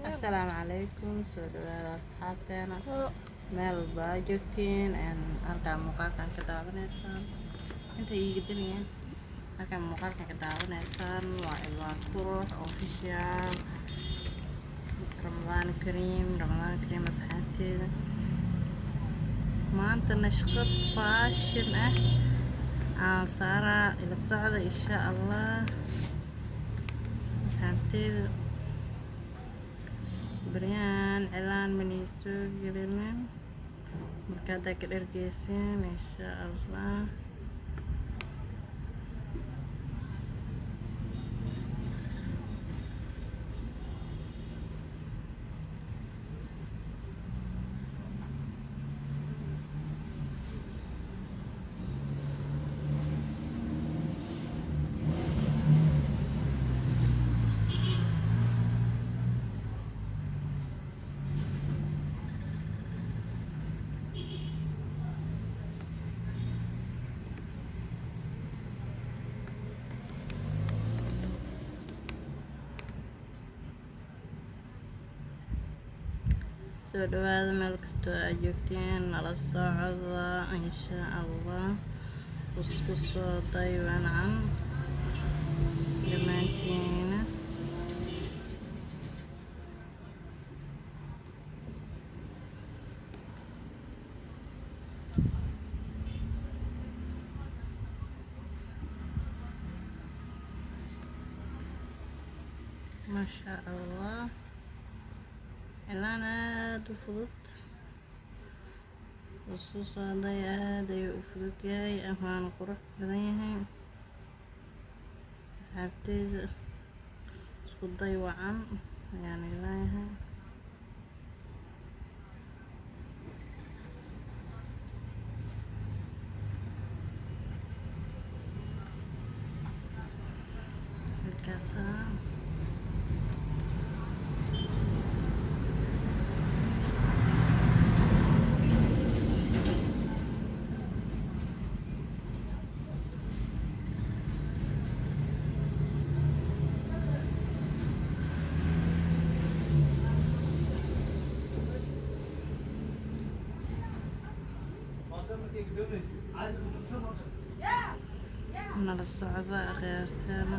Assalaamu calaykum, soo dhawaada asxaabteena meel baa joogtiin halkaan muuqaalkan ka daawanaysaan inta iiga danayaan halkaan muuqaalkan ka daawanaysaan waa Ilwaan Qurux official Ramadaan Kariim asxaabteeda maanta nashqad fashion aan saaraa ila socda insha Allah asxaabteeda بريان إعلان من يسوق لنا مركادك الإرجيسين إن شاء الله soo dhawaada meel kastoo aad joogteen nala socda insha Allah isku soo daywanan dhammaantiina ما شاء الله إعلان aad u fudud xusuus aday aad ayuu u fudud yahay waana qurux badan yahay asxaabteeda isku day wacan ayaan leeyahay halkaasa nala socda akhyaarteena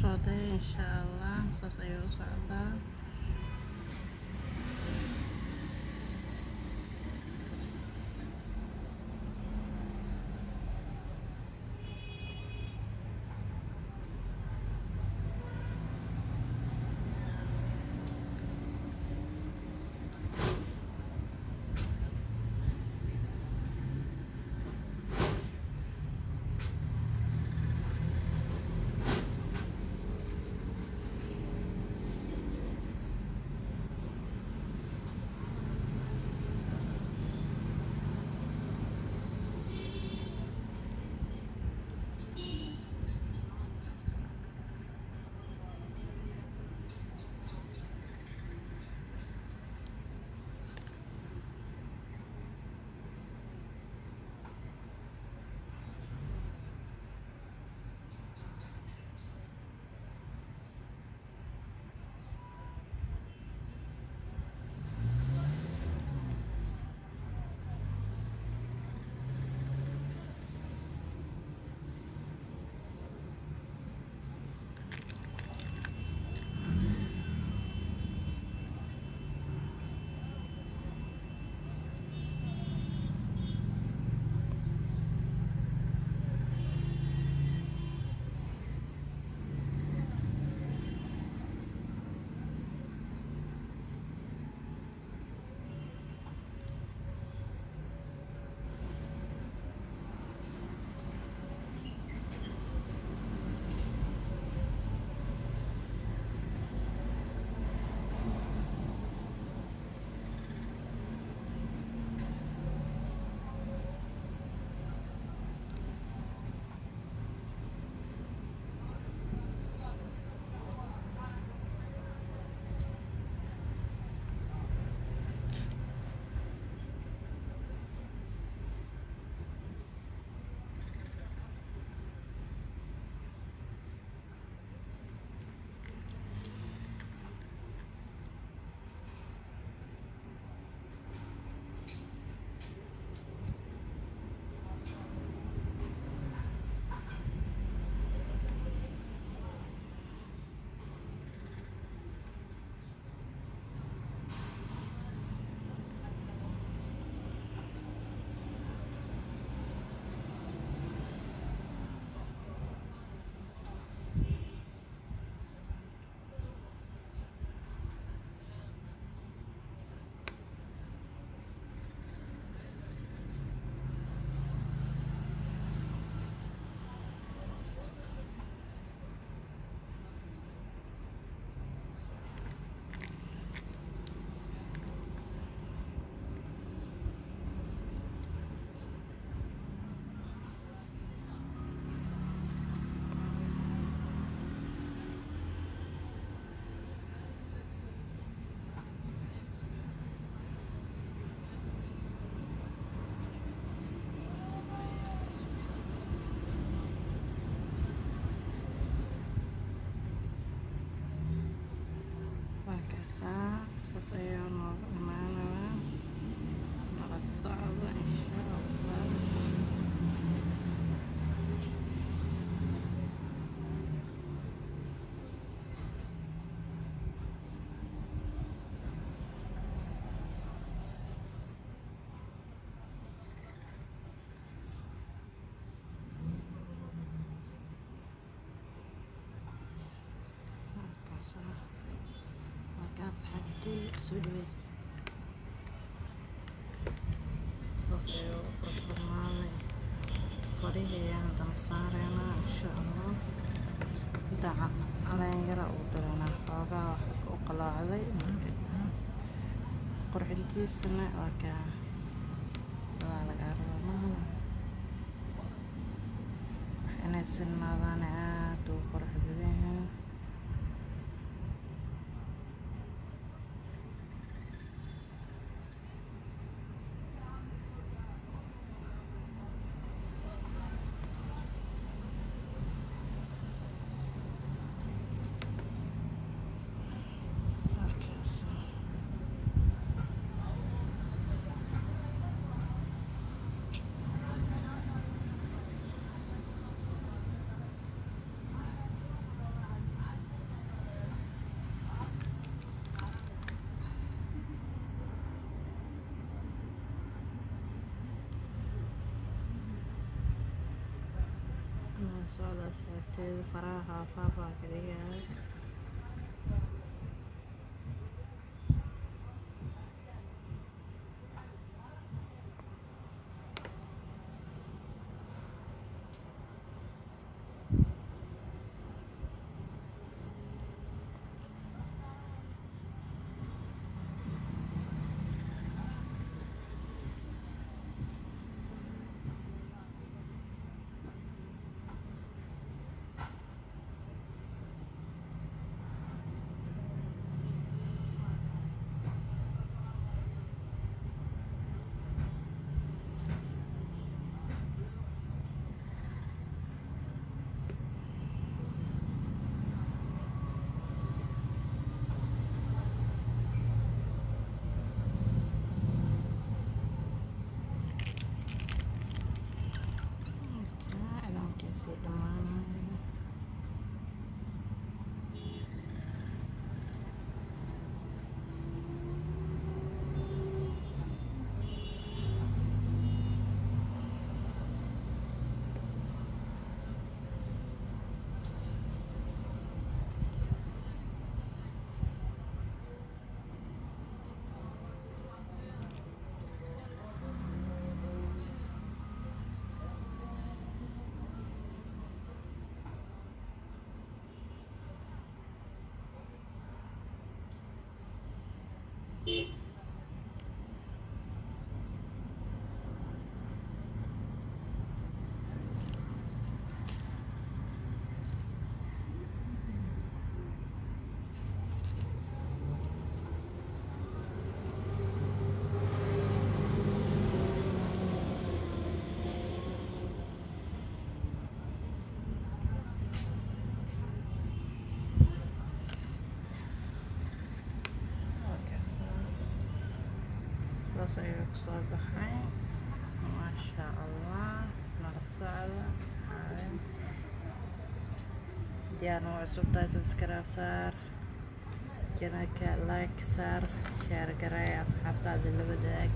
socday insha Allah saas ayuu u socdaa saas ayaa nooga imaanaya nala socda insha allah. markaas xagtii soo dhawey saas ayuu qurxumaanay farihayaan dan saareynaa insha allah. inta caleen yara uu daranaa xoogaa wax u qalaacday marka qurxintiisana waa kaa dadaa laga rabaa wax inay sinnaadaan aad u qurux badan yahay. socda sababteeda faraha faafaa ka dhigahay. saas ayuu kusoo baxay maasha allah. nala socda asxaabe diyaar waa cusub tahay subscribe saar janaka like saar share garay asxaabtaada la wadaag.